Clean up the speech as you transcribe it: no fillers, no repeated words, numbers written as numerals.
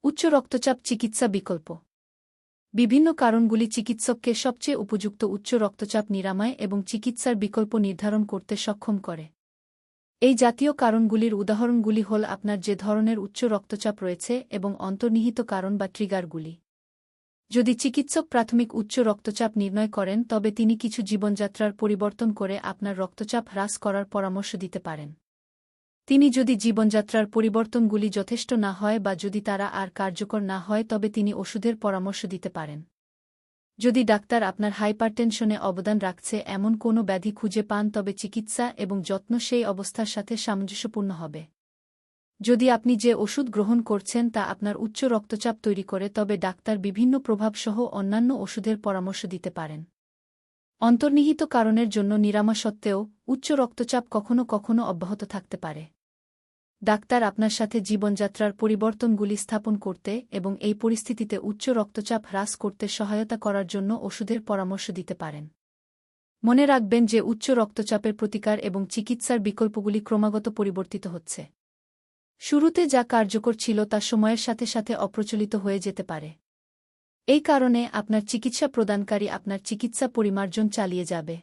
উচ্চ রক্তচাপ চিকিৎসা বিকল্প। বিভিন্ন কারণগুলি চিকিৎসককে সবচেয়ে উপযুক্ত উচ্চ রক্তচাপ নিরাময় এবং চিকিৎসার বিকল্প নির্ধারণ করতে সক্ষম করে। এই জাতীয় কারণগুলির উদাহরণগুলি হল আপনার যে ধরনের উচ্চ রক্তচাপ রয়েছে এবং অন্তর্নিহিত কারণ বা ট্রিগারগুলি। যদি চিকিৎসক প্রাথমিক উচ্চ রক্তচাপ নির্ণয় করেন তবে তিনি কিছু জীবনযাত্রার পরিবর্তন করে আপনার রক্তচাপ হ্রাস করার পরামর্শ দিতে পারেন। তিনি যদি জীবনযাত্রার পরিবর্তনগুলি যথেষ্ট না হয় বা যদি তারা আর কার্যকর না হয় তবে তিনি ওষুধের পরামর্শ দিতে পারেন। যদি ডাক্তার আপনার হাইপারটেনশনে অবদান রাখছে এমন কোনো ব্যাধি খুঁজে পান তবে চিকিৎসা এবং যত্ন সেই অবস্থার সাথে সামঞ্জস্যপূর্ণ হবে। যদি আপনি যে ওষুধ গ্রহণ করছেন তা আপনার উচ্চ রক্তচাপ তৈরি করে তবে ডাক্তার বিভিন্ন প্রভাবসহ অন্যান্য ওষুধের পরামর্শ দিতে পারেন। অন্তর্নিহিত কারণের জন্য নিরাময় সত্ত্বেও উচ্চ রক্তচাপ কখনও কখনও অব্যাহত থাকতে পারে। ডাক্তার আপনার সাথে জীবনযাত্রার পরিবর্তনগুলি স্থাপন করতে এবং এই পরিস্থিতিতে উচ্চ রক্তচাপ হ্রাস করতে সহায়তা করার জন্য ওষুধের পরামর্শ দিতে পারেন। মনে রাখবেন যে উচ্চ রক্তচাপের প্রতিকার এবং চিকিৎসার বিকল্পগুলি ক্রমাগত পরিবর্তিত হচ্ছে। শুরুতে যা কার্যকর ছিল তা সময়ের সাথে সাথে অপ্রচলিত হয়ে যেতে পারে। এই কারণে আপনার চিকিৎসা প্রদানকারী আপনার চিকিৎসা পরিমার্জন চালিয়ে যাবে।